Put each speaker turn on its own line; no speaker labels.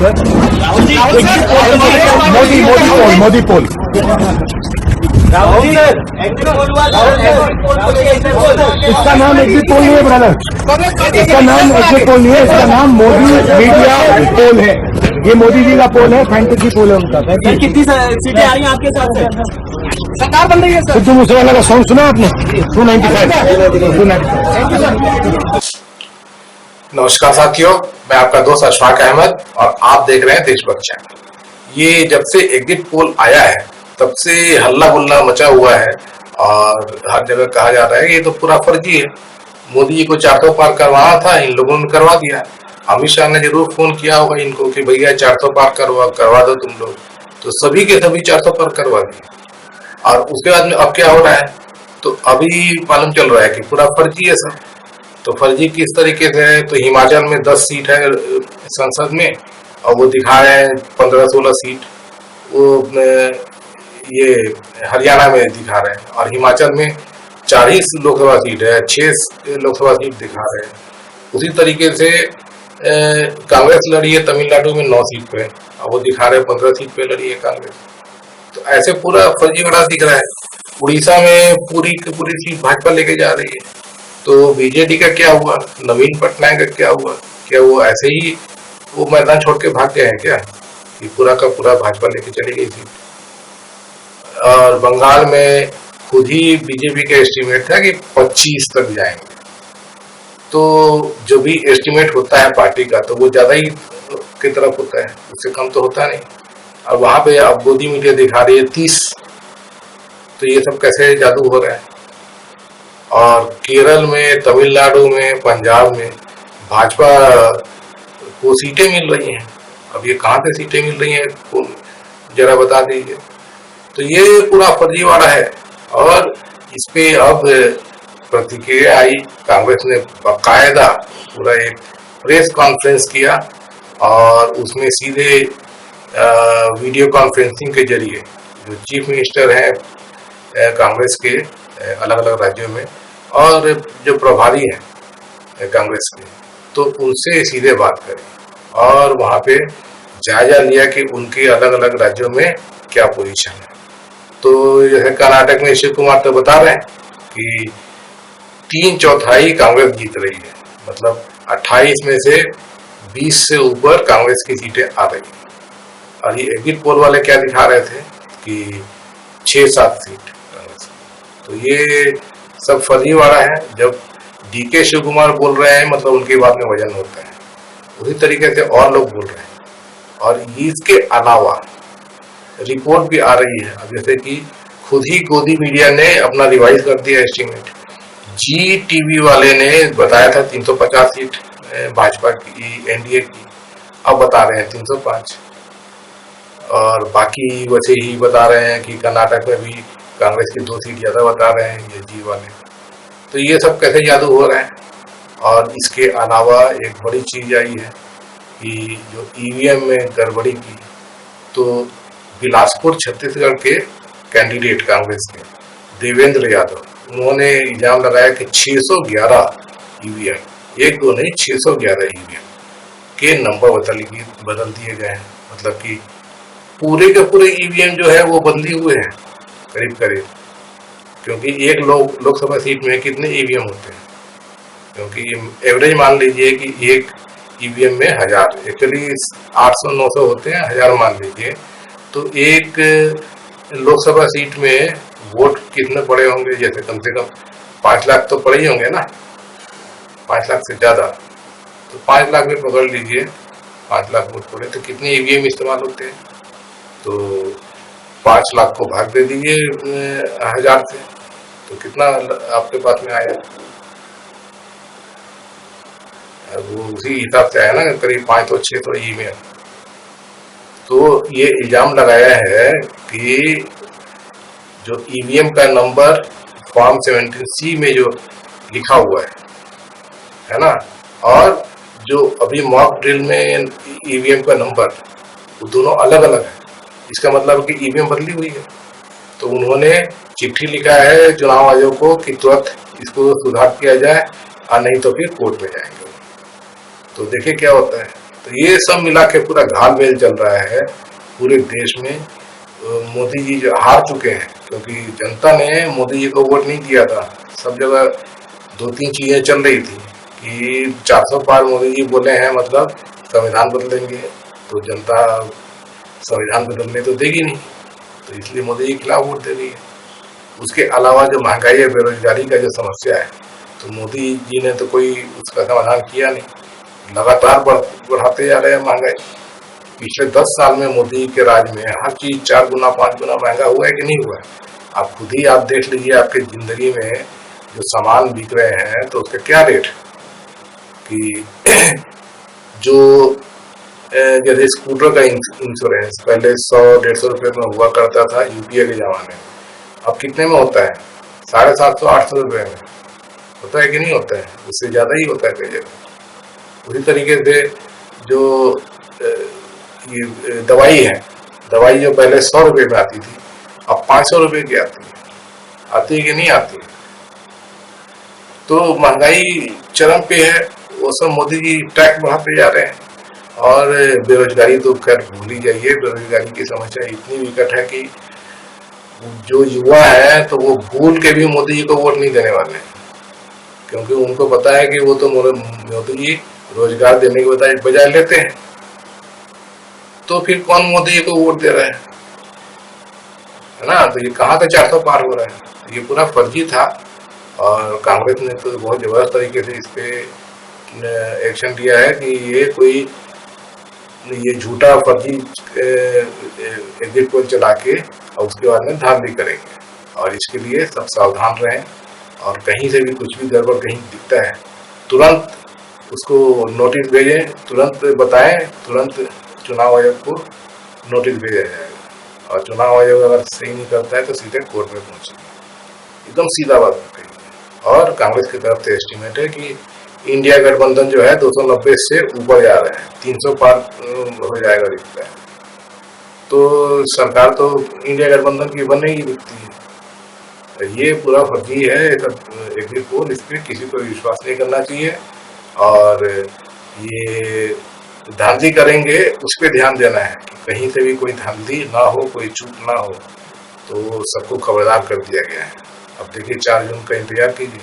मोदी पोल इसका नाम exit poll नहीं है ब्रदर, इसका नाम एग्जिट पोल नहीं है, इसका नाम मोदी मीडिया पोल है। ये मोदी जी का पोल है, फैंटेसी पोल है उनका।
कितनी सीटें आ रही हैं आपके हिसाब से? सरकार बन रही है सर।
सिद्धू मूसेवाला का सॉन्ग सुना आपने? 295।
नमस्कार साथियों, मैं आपका दोस्त अशफाक अहमद और आप देख रहे हैं देशभक्त चैनल। ये जब से एग्जिट पोल आया है तब से हल्ला गुल्ला मचा हुआ है और हर जगह कहा जा रहा है कि ये तो पूरा फर्जी है। मोदी जी को 400 पार करवाना था, इन लोगों ने करवा दिया। अमित शाह ने जरूर फोन किया होगा इनको कि भैया 400 पार करवा दो तुम लोग, तो सभी के सभी 400 पार करवा दिए। और उसके बाद में अब क्या हो रहा है, तो अभी मालूम चल रहा है कि पूरा फर्जी है सब। तो फर्जी किस तरीके से है, तो हिमाचल में 10 सीट है संसद में और वो दिखा रहे हैं 15-16 सीट, वो ये हरियाणा में दिखा रहे हैं। और हिमाचल में 40 लोकसभा सीट है, 6 लोकसभा सीट दिखा रहे हैं। उसी तरीके से कांग्रेस लड़ी है तमिलनाडु में 9 सीट पे और वो दिखा रहे हैं 15 सीट पे लड़ी है कांग्रेस। तो ऐसे पूरा फर्जीवाड़ा दिख रहा है। उड़ीसा में पूरी की पूरी सीट भाजपा लेके जा रही है। तो बीजेडी का क्या हुआ, नवीन पटनायक का क्या हुआ? क्या वो ऐसे ही वो मैदान छोड़ के भाग गए हैं क्या? कि पूरा का पूरा भाजपा लेके चली गई सीट। और बंगाल में खुद ही बीजेपी का एस्टिमेट था कि 25 तक जाएंगे। तो जो भी एस्टिमेट होता है पार्टी का तो वो ज्यादा ही की तरफ होता है, उससे कम तो होता नहीं। और वहां पे अब मोदी मीडिया दिखा रही है 30। तो ये सब कैसे जादू हो रहा है? और केरल में, तमिलनाडु में, पंजाब में भाजपा को सीटें मिल रही हैं। अब ये कहाँ से सीटें मिल रही हैं जरा बता दीजिए। तो ये पूरा फर्जीवाड़ा है। और इस पे अब प्रतिक्रिया आई, कांग्रेस ने बाकायदा पूरा एक प्रेस कॉन्फ्रेंस किया और उसमें सीधे वीडियो कॉन्फ्रेंसिंग के जरिए जो चीफ मिनिस्टर हैं कांग्रेस के अलग अलग राज्यों में और जो प्रभारी हैं कांग्रेस के, तो उनसे सीधे बात करी और वहाँ पे जायजा लिया कि उनके अलग अलग राज्यों में क्या पोजीशन है। तो जैसे कर्नाटक में शिव कुमार तो बता रहे हैं कि 3/4 कांग्रेस जीत रही है, मतलब 28 में से 20 से ऊपर कांग्रेस की सीटें आ रही है। और ये एग्जिट पोल वाले क्या दिखा रहे थे कि 6-7 सीट कांग्रेस। तो ये सब फर्जीवाड़ा है। जब डीके शिव कुमार बोल रहे हैं मतलब उनकी बात में वजन होता है, उसी तरीके से और लोग बोल रहे हैं। और इसके अलावा रिपोर्ट भी आ रही है, अब जैसे कि खुद ही गोदी मीडिया ने अपना रिवाइज कर दिया एस्टिमेट। जी टीवी वाले ने बताया था 350 सीट भाजपा की, एनडीए की, अब बता रहे हैं 305। और बाकी वैसे ही बता रहे हैं कि कर्नाटक में भी कांग्रेस की 2 सीट ज्यादा बता रहे हैं ये जी वाले। तो ये सब कैसे जादू हो रहा है? और इसके अलावा एक बड़ी चीज आई है कि जो ईवीएम में गड़बड़ी की, तो बिलासपुर छत्तीसगढ़ के कैंडिडेट कांग्रेस के देवेंद्र यादव, उन्होंने इल्जाम लगाया कि 611 ईवीएम, 1-2 नहीं 611 ईवीएम के नंबर बदल दिए गए हैं। मतलब कि पूरे के पूरे ईवीएम जो है वो बदली हुए हैं करीब करीब, क्योंकि एक लोकसभा सीट में कितने ईवीएम होते हैं, क्योंकि एवरेज मान लीजिए कि एक ईवीएम में 1000, एक्चुअली 800-900 होते हैं, 1000 मान लीजिए। तो एक लोकसभा सीट में वोट कितने पड़े होंगे? जैसे कम से कम 5 लाख तो पड़े ही होंगे ना, 5 लाख से ज्यादा। तो 5 लाख में पकड़ लीजिए 5 लाख वोट पड़े तो कितने ईवीएम इस्तेमाल होते हैं? तो 5 लाख को भाग दे दीजिए 1000 से, तो कितना आपके पास में आया? वो उसी हिसाब से आया ना, करीब 500-600 ईवीएम। तो ये इल्जाम लगाया है कि जो ईवीएम का नंबर फॉर्म 17C में जो लिखा हुआ है ना, और जो अभी मॉक ड्रिल में ईवीएम का नंबर, वो दोनों अलग अलग है। इसका मतलब है कि ईवीएम बदली हुई है। तो उन्होंने चिट्ठी लिखा है चुनाव आयोग को कि तुरंत इसको सुधार किया जाए और नहीं तो फिर कोर्ट में जाएंगे। तो देखिए क्या होता है। तो ये सब मिला के पूरा घालमेल चल रहा है पूरे देश में। मोदी जी जो हार चुके हैं, क्योंकि जनता ने मोदी जी को वोट नहीं किया था। सब जगह दो तीन चीजें चल रही थी कि 400 पार मोदी जी बोले हैं, मतलब संविधान बदलेंगे, तो जनता संविधान बदलने तो देगी नहीं, तो इसलिए मोदी जी के खिलाफ वोट दे रही है। उसके अलावा जो महंगाई है, बेरोजगारी का जो समस्या है, तो मोदी जी ने तो कोई उसका समाधान किया नहीं, लगातार बढ़ाते जा रहे हैं महंगाई। पिछले 10 साल में मोदी के राज में हर चीज 4 गुना 5 गुना महंगा हुआ है कि नहीं हुआ है? आप खुद ही आप देख लीजिए, आपके जिंदगी में जो सामान बिक रहे हैं तो उसका क्या रेट, कि जो जैसे स्कूटर का इंश्योरेंस पहले 100-150 रुपए में हुआ करता था यूपीए के जमाने में, अब कितने में होता है? 750-800 रुपए में होता है कि नहीं होता है? उससे ज्यादा ही होता है कई जगह। उसी तरीके से जो ये दवाई है, दवाई जो पहले 100 रुपए में आती थी, अब 500 रुपए की आती है कि नहीं आती? तो महंगाई चरम पे है, वो सब मोदी जी टैक्स बढ़ाते जा रहे हैं। और बेरोजगारी तो खैर भूल ही जाइए, बेरोजगारी की समस्या इतनी विकट है कि जो युवा है तो वो भूल के भी मोदी जी को वोट नहीं देने वाले हैं, क्योंकि उनको पता है कि वो तो मोदी जी रोजगार देने के बजाय लेते हैं। तो फिर कौन मोदी जी को वोट दे रहा है ना? तो ये कहाँ का 400 पार हो रहा है? ये पूरा फर्जी था, और कांग्रेस ने तो बहुत जबरदस्त तरीके से इस पे एक्शन लिया है कि ये झूठा फर्जी एग्जिट पोल चला के और उसके बाद में धांधली करेंगे, और इसके लिए सब सावधान रहें। और कहीं से भी कुछ भी गड़बड़ कहीं दिखता है, तुरंत उसको नोटिस भेजें, तुरंत बताएं, तुरंत चुनाव आयोग को नोटिस भेजा जाएगा। और चुनाव आयोग अगर सही नहीं करता है तो सीधे कोर्ट में पहुंचेगा। एकदम सीधा बात कही है। और कांग्रेस की तरफ से एस्टिमेट है कि इंडिया गठबंधन जो है 290 से ऊपर जा रहा है, 300 पार हो जाएगा दिखता है। तो सरकार तो इंडिया गठबंधन की बनेगी दिखती है। ये पूरा फर्जी है एग्जिट पोल, इस पर किसी को विश्वास नहीं करना चाहिए। और ये धांधली करेंगे उस पर ध्यान देना है कि कहीं से भी कोई धांधली ना हो, कोई चूक ना हो। तो सबको खबरदार कर दिया गया है। अब देखिए 4 जून का इंतजार कीजिए।